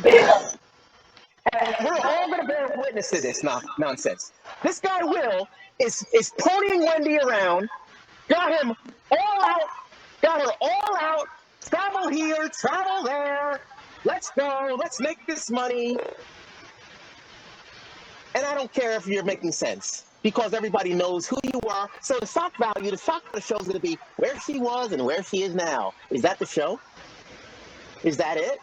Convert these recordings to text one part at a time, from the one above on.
this. And we're all going to bear witness to this nonsense. This guy Will is ponying Wendy around, got him all out, got her all out, travel here, travel there, let's go, let's make this money. And I don't care if you're making sense, because everybody knows who you are. So the shock value of the show is going to be where she was and where she is now. Is that the show? Is that it?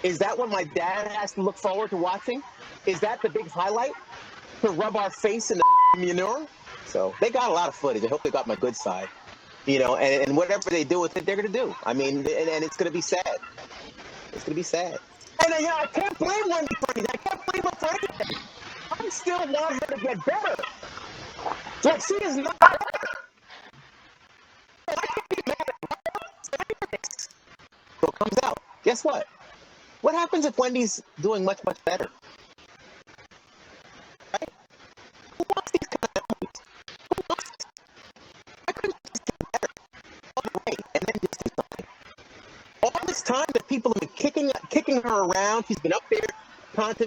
Is that what my dad has to look forward to watching? Is that the big highlight? To rub our face in the manure? So they got a lot of footage. I hope they got my good side. You know, and whatever they do with it, they're going to do. I mean, and it's going to be sad. It's going to be sad. And you know, I can't blame Wendy for anything. I can't blame her for anything. I still want her to get better. But she is not better. So I can't be mad at her. So it comes out. Guess what? What happens if Wendy's doing much, much better? Right? Who wants these kind of movies? Who wants this? Why couldn't you just do better all the way and then just do something? All this time that people have been kicking her around, she's been up there,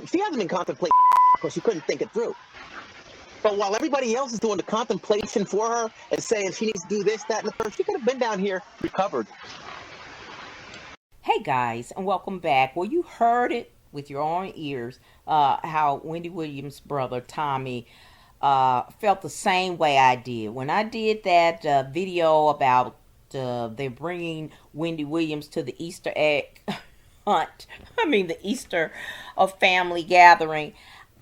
she hasn't been contemplating because she couldn't think it through. But while everybody else is doing the contemplation for her and saying she needs to do this, that, and the third, she could have been down here recovered. Hey guys, and welcome back. Well, you heard it with your own ears, how Wendy Williams' brother Tommy felt the same way I did. When I did that video about they're bringing Wendy Williams to the Easter egg hunt, the Easter of family gathering,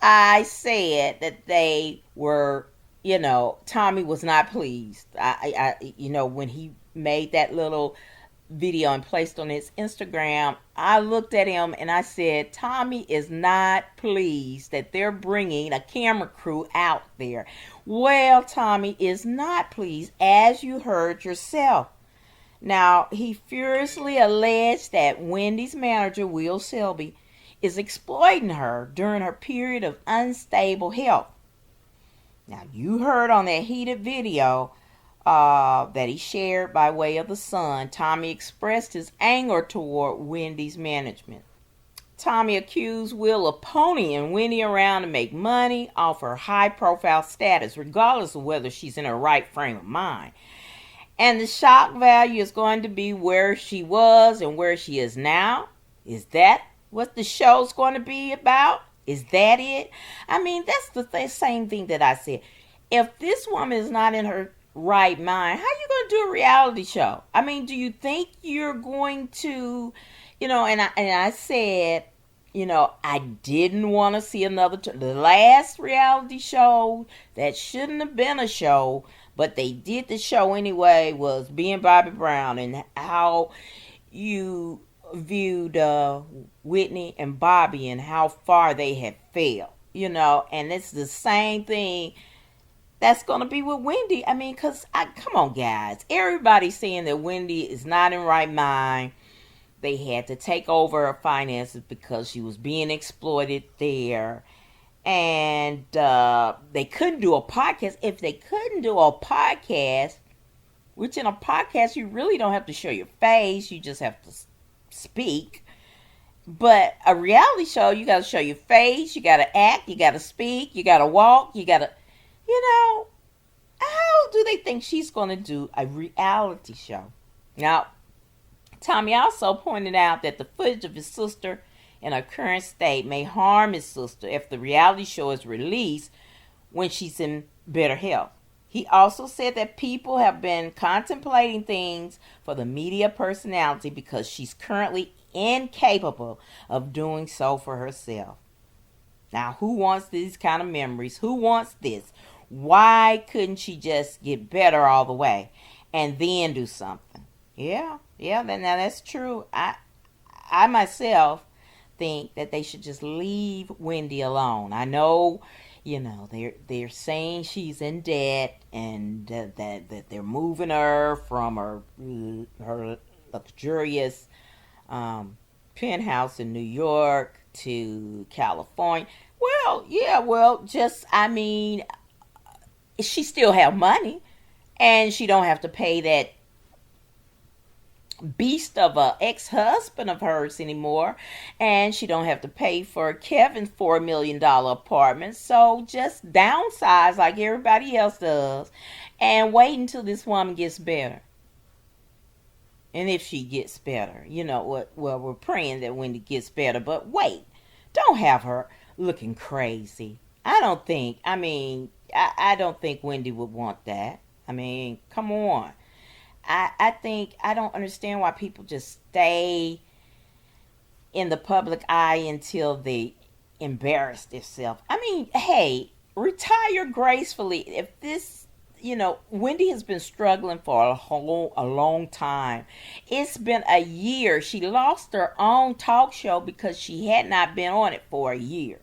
I said that they were, Tommy was not pleased. When he made that little video and placed on his Instagram, I looked at him and I said, Tommy is not pleased that they're bringing a camera crew out there. Well, Tommy is not pleased, as you heard yourself. Now, he furiously alleged that Wendy's manager, Will Selby, is exploiting her during her period of unstable health. Now, you heard on that heated video that he shared by way of the Sun, Tommy expressed his anger toward Wendy's management. Tommy accused Will of ponying Wendy around to make money off her high-profile status, regardless of whether she's in her right frame of mind. And the shock value is going to be where she was and where she is now. Is that what the show's going to be about? Is that it? That's the same thing that I said. If this woman is not in her right mind, how you going to do a reality show? Do you think you're going to, and I said, I didn't want to see another, the last reality show that shouldn't have been a show, but they did the show anyway, was Being Bobby Brown, and how you viewed Whitney and Bobby and how far they had failed, and it's the same thing that's going to be with Wendy. Because, come on, guys. Everybody's saying that Wendy is not in right mind. They had to take over her finances because she was being exploited there. And they couldn't do a podcast. If they couldn't do a podcast, which in a podcast you really don't have to show your face. You just have to speak. But a reality show, you got to show your face. You got to act. You got to speak. You got to walk. You got to... how do they think she's going to do a reality show? Now, Tommy also pointed out that the footage of his sister in her current state may harm his sister if the reality show is released when she's in better health. He also said that people have been contemplating things for the media personality because she's currently incapable of doing so for herself. Now, who wants these kind of memories? Who wants this? Why couldn't she just get better all the way and then do something? Yeah, now that's true. I myself think that they should just leave Wendy alone. I know, they're saying she's in debt and that they're moving her from her luxurious penthouse in New York to California. She still have money, and she don't have to pay that beast of a ex-husband of hers anymore, and she don't have to pay for Kevin's $4 million apartment. So just downsize like everybody else does and wait until this woman gets better. And if she gets better, you know what? Well, we're praying that Wendy gets better, but wait, don't have her looking crazy. I don't think Wendy would want that. I mean, come on. I think I don't understand why people just stay in the public eye until they embarrass themselves. I mean, hey, retire gracefully. If this, Wendy has been struggling for a long time. It's been a year. She lost her own talk show because she had not been on it for a year.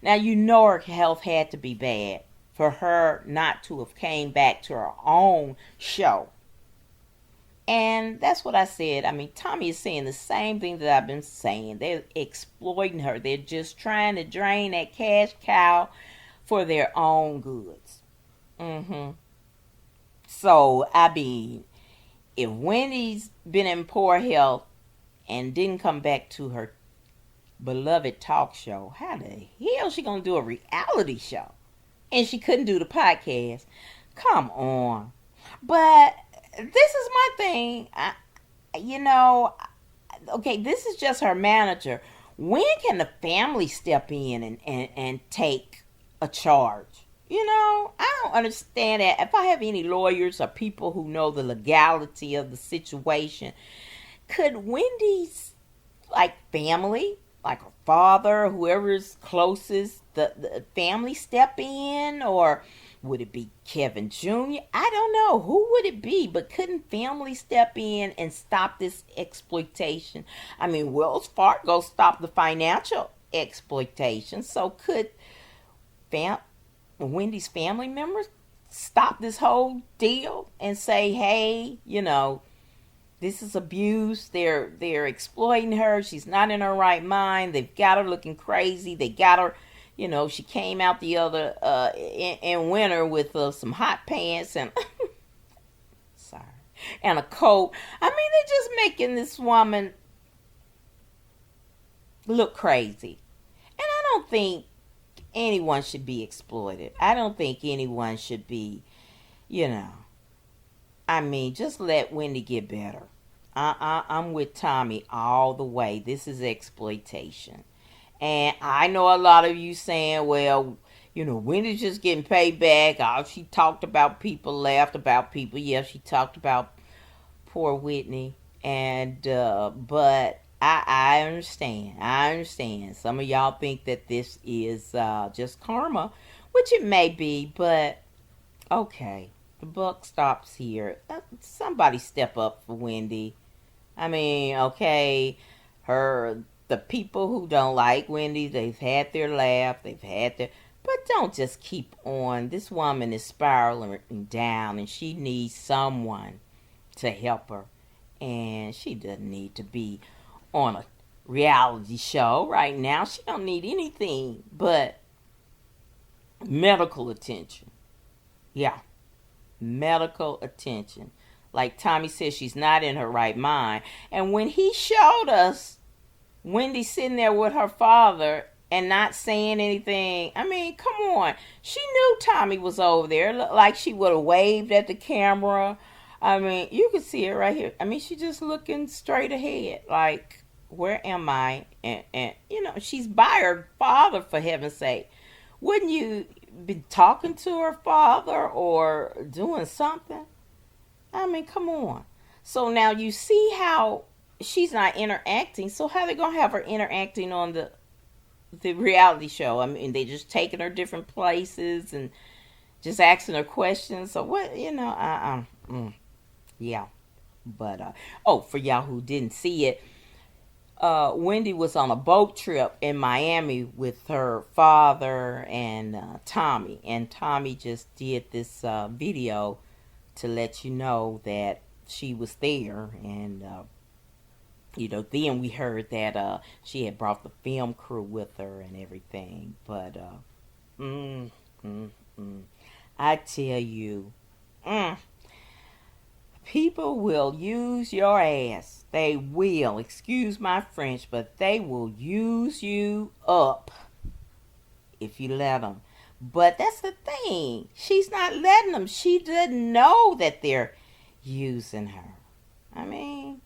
Now you know her health had to be bad for her not to have came back to her own show. And that's what I said. I mean, Tommy is saying the same thing that I've been saying. They're exploiting her. They're just trying to drain that cash cow for their own goods. Mm-hmm. So, I mean, if Wendy's been in poor health and didn't come back to her beloved talk show, how the hell is she going to do a reality show? And she couldn't do the podcast. Come on. But this is my thing. Okay, this is just her manager. When can the family step in and take a charge? I don't understand that. If I have any lawyers or people who know the legality of the situation, could Wendy's family, like her father, whoever's closest, the family step in, or would it be Kevin Jr.? I don't know. Who would it be? But couldn't family step in and stop this exploitation? I mean, Wells Fargo stopped the financial exploitation. So could Wendy's family members stop this whole deal and say, hey, this is abuse. They're exploiting her. She's not in her right mind. They've got her looking crazy. They got her. She came out the other in winter with some hot pants and sorry, and a coat. I mean, they're just making this woman look crazy. And I don't think anyone should be exploited. I don't think anyone should be, just let Wendy get better. I'm with Tommy all the way. This is exploitation. And I know a lot of you saying, well, Wendy's just getting paid back. All she talked about people, laughed about people. Yeah, she talked about poor Whitney. And, but I understand. I understand. Some of y'all think that this is just karma, which it may be, but okay. The buck stops here. Somebody step up for Wendy. I mean, okay, the people who don't like Wendy, they've had their laugh, but don't just keep on. This woman is spiraling down and she needs someone to help her. And she doesn't need to be on a reality show right now. She don't need anything but medical attention. Yeah, medical attention. Like Tommy says, she's not in her right mind. And when he showed us Wendy sitting there with her father and not saying anything, I mean, come on. She knew Tommy was over there. Looked like she would have waved at the camera. I mean, you can see it right here. I mean, she's just looking straight ahead. Like, where am I? And she's by her father, for heaven's sake. Wouldn't you be talking to her father or doing something? I mean, come on. So now you see how she's not interacting. So how they going to have her interacting on the reality show? I mean, they just taking her different places and just asking her questions. So what, yeah. But, for y'all who didn't see it, Wendy was on a boat trip in Miami with her father and Tommy. And Tommy just did this video to let you know that she was there. And, then we heard that she had brought the film crew with her and everything. But, I tell you, People will use your ass. They will. Excuse my French, but they will use you up if you let them. But that's the thing. She's not letting them. She doesn't know that they're using her. I mean,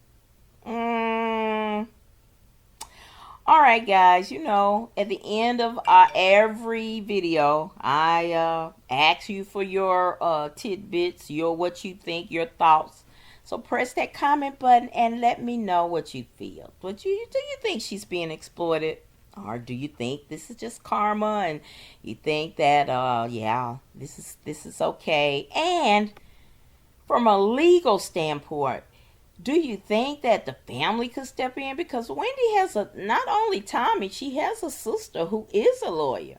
all right, guys. You know, at the end of every video, I ask you for your tidbits, your what you think, your thoughts. So press that comment button and let me know what you feel. Do you think she's being exploited? Or do you think this is just karma and you think that yeah, this is okay? And from a legal standpoint, do you think that the family could step in? Because Wendy has not only Tommy, she has a sister who is a lawyer.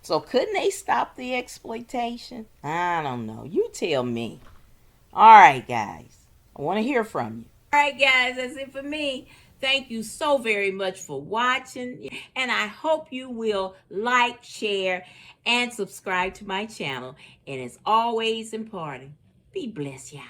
So couldn't they stop the exploitation? I don't know. You tell me. All right, guys. I want to hear from you. All right, guys. That's it for me. Thank you so very much for watching. And I hope you will like, share, and subscribe to my channel. And as always important, be blessed, y'all.